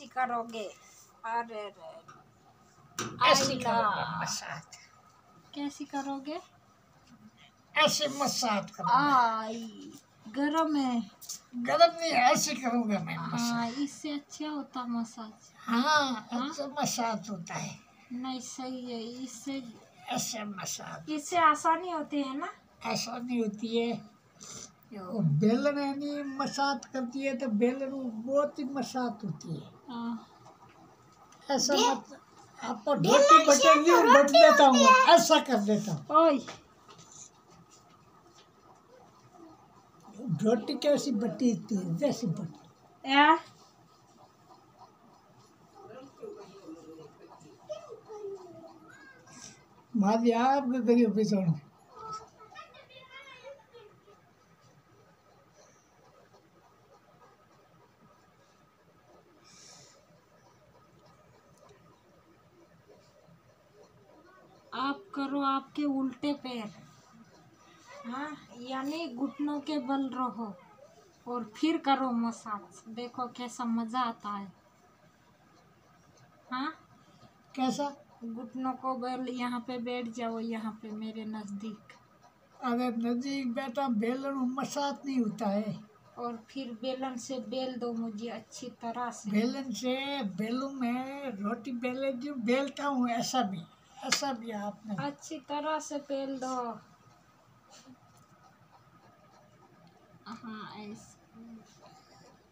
कैसी करोगे? अरे रे ऐसी करोगे मसाज, कैसी करोगे? ऐसे मसाज करूंगा। आई गरम है। गरम नहीं, ऐसे करूंगा मैं हाँ, मसाज। इससे अच्छा होता मसाज। हाँ, अच्छा मसाज होता है। नहीं सही है, इससे ऐसे मसाज, इससे आसानी होती है ना। ऐसा नहीं होती है। वो बेलन यानी मसाज करती है तो बेलन बहुत ही मसाज होती है। हाँ, ऐसा मत, आपको रोटी बटेगी और बट देता हूँ, ऐसा कर देता हूँ। ओए रोटी कैसी बटी थी, जैसी बटी। या मादी आपके गरीब पिछड़ आप करो आपके उल्टे पैर। हाँ, यानी घुटनों के बल रहो और फिर करो मसाज। देखो कैसा मजा आता है। हाँ, कैसा? घुटनों को बल, यहाँ पे बैठ जाओ, यहाँ पे मेरे नजदीक, अगर नजीक बैठा बेलन मसाज नहीं होता है। और फिर बेलन से बेल दो मुझे अच्छी तरह से। बेलन से बेलूं मैं रोटी बेले जो बेलता हूँ, ऐसा भी आपने। अच्छी तरह से बेल दो। हाँ ऐसे।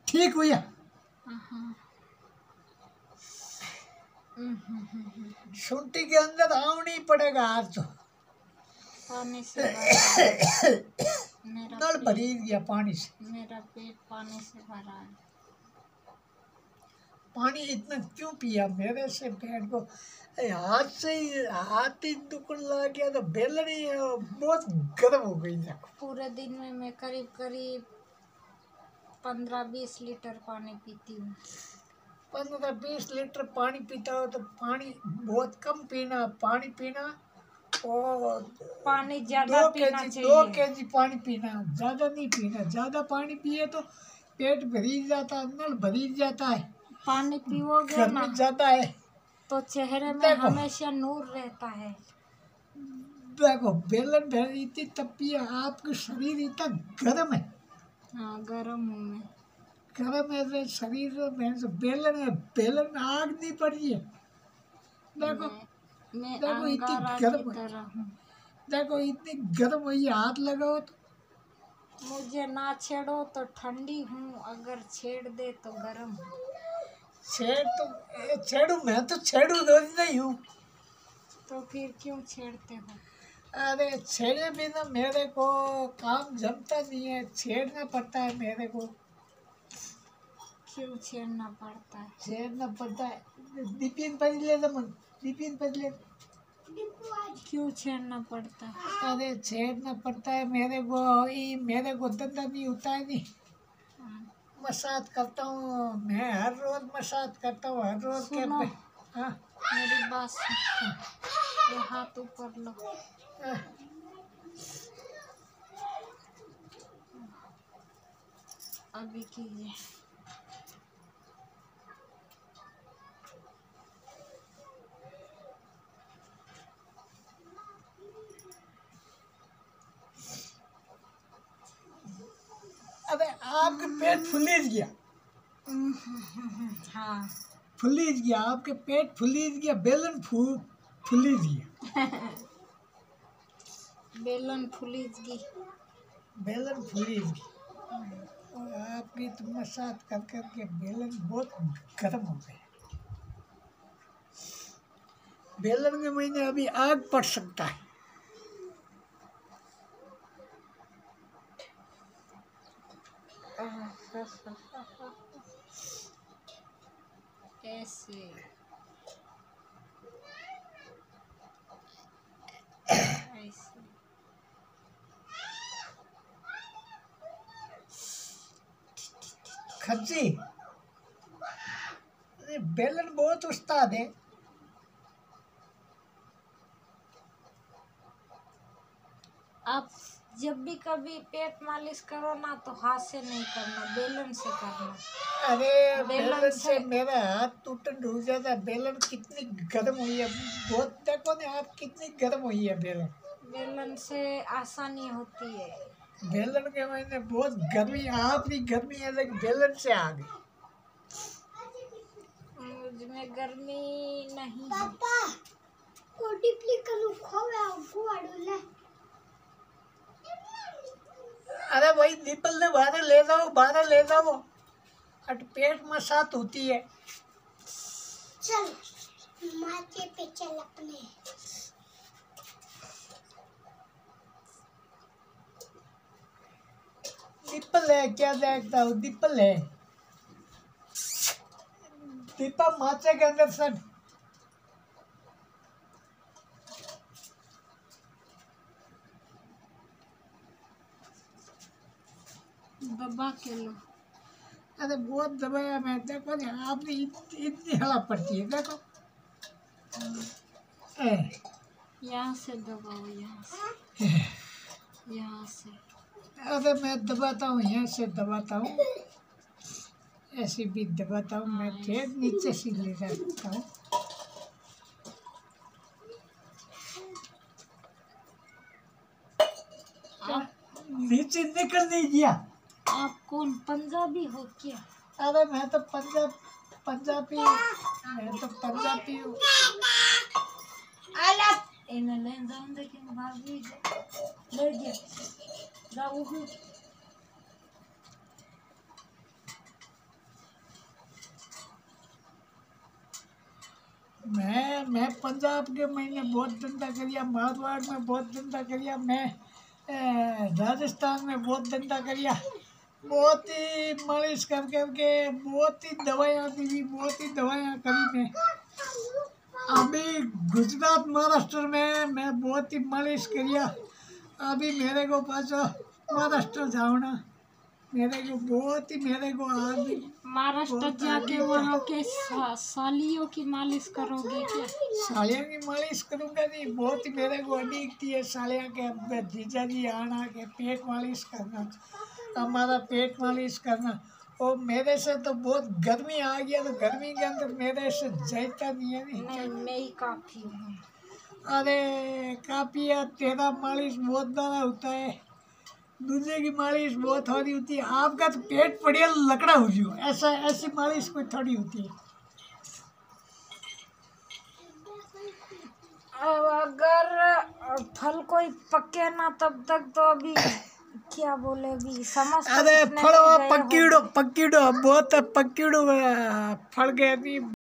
ठीक हुआ। हाँ। शुंठी के अंदर आना ही पड़ेगा आज तो। पानी से भरा मेरा नल पेट, भरी गया पानी से। मेरा पेट पानी से भरा है। पानी इतना क्यों पिया मेरे से? बैठ को हाथ ही दुखने लग गया तो बेलन ही बहुत गर्म हो गई। देखो पूरे दिन में मैं करीब करीब 15-20 लीटर पानी पीती हूँ। 15-20 लीटर पानी पीता हो तो पानी बहुत कम पीना, पानी पीना और पानी ज्यादा पीना 2 चाहिए। केजी पानी पीना, ज्यादा नहीं पीना। ज्यादा पानी पिए तो पेट भरी जाता है, नल भरी जाता है। पानी पीओगे ना गर्मी ज्यादा है। तो चेहरे में देखो हमेशा नूर रहता है। देखो बेलन भरी इतनी तब पिए, आपका शरीर इतना गर्म है। हाँ गर्म हूँ मैं। गर्म है शरीर में, तो बेलन में आग नहीं पड़ी है। देखो मैं देखो इतनी अंगारा की गर्म है। तरह हूँ। देखो इतनी गर्म हुई, हाथ लगाओ तो। मुझे ना छेड़ो तो ठंडी हूँ, अगर छेड़ दे तो गर्म हूँ। छेड़ू मैं तो छेड़ू रोज नहीं हूँ। तो फिर क्यों छेड़ते हो? अरे छेड़े बिना मेरे को काम जमता नहीं है, छेड़ना पड़ता है मेरे को। क्यों छेड़ना पड़ता है? छेड़ना पड़ता है। दीपिन पजले दीपिन पजले क्यों छेड़ना पड़ता है? अरे छेड़ना पड़ता है मेरे को, ये मेरे को धंधा नहीं होता है नहीं। मसाज करता हूँ मैं, हर रोज मसाज करता हूँ, हर रोज के। सुनो, हाँ मेरी बात सुनो। ये हाथ ऊपर लो। अभी कीजिए। अबे आपके पेट फुलीज गया। हाँ फुलीज गया, आपके पेट फुलीज गया, बेलन फुलीज गया। बेलन फुलीजगी। बेलन फुलीज गई और आपकी तो मसाज कर करके बेलन बहुत गर्म हो गए। बेलन में मैंने अभी आग पड़ सकता है। ऐसे ऐसे खर्ची बेलन बहुत उस्ताद है। आप जब भी कभी पेट मालिश करो ना तो हाथ से नहीं करना, बेलन से करना। अरे बेलन बेलन से से मेरा हाथ टूटन हो जाता। बेलन कितनी गर्म हुई है, बहुत देखो ना हाथ कितनी गर्म हुई है बेलन। बेलन से आसानी होती है। बेलन के मैंने बहुत गर्मी, आप भी गर्मी है लेकिन बेलन से आ गई। मुझमें गर्मी नहीं है। पापा ओटीपी कनु खोवे गुआड़ू ले। अरे भाई दीपल ने बाहर ले जाओ, बाहर ले जाओ, अट पेट में साथ होती है। चल माथे पे चल अपने। दीपल है, क्या देखता हूँ, दीपल है। दीपा माथे के अंदर सट। दबा के लो। अरे बहुत दबाया मैं, देखो ना आपने इतनी हवा पड़ती है, देखो। यहाँ से दबाओ, यहाँ से, यहाँ से। अरे मैं दबाता हूँ, यहाँ से दबाता हूँ, ऐसे भी दबाता हूँ, मैं फिर नीचे से ले जाता हूँ। नीचे निकल नहीं दिया। आप कौन पंजाबी हो क्या? अरे मैं तो पंजाबी हूँ, मैं तो पंजाबी हूँ। इन्हें ले जाऊं, लेकिन भाभी ले गया जाऊँ। मैं पंजाब के मैंने बहुत धंधा करिया, मारवाड़ में बहुत धंधा करिया, मैं राजस्थान में बहुत धंधा करिया, बहुत ही मालिश कर करके, बहुत ही दवाइयाँ दी, बहुत ही दवाइयाँ करी मैं। अभी गुजरात महाराष्ट्र में मैं बहुत ही मालिश करिया। अभी मेरे को पास महाराष्ट्र जाओना, मेरे को बहुत ही, मेरे को अभी महाराष्ट्र जाके वहाँ के सालियों की मालिश करोगे क्या? सालियाँ की मालिश करूँगा नहीं, बहुत ही मेरे को अडीक थी है सालियाँ के। जीजा जी आना के पेट मालिश करना, हमारा पेट मालिश करना। और मेरे से तो बहुत गर्मी आ गया, तो गर्मी के अंदर मेरे से जाता नहीं है। नहीं, मैं ही काफी हूँ। अरे काफी है, तेरा मालिश बहुत बड़ा होता है, दूसरे की मालिश बहुत थोड़ी होती है। आपका तो पेट बढ़िया लकड़ा हो जियो, ऐसा ऐसी मालिश कोई थोड़ी होती है। अब अगर फल कोई पके ना तब तक तो अभी क्या बोले, भी समझ। अरे फल पक्कीड़ो बहुत पक्कीड़ो फल गए अभी।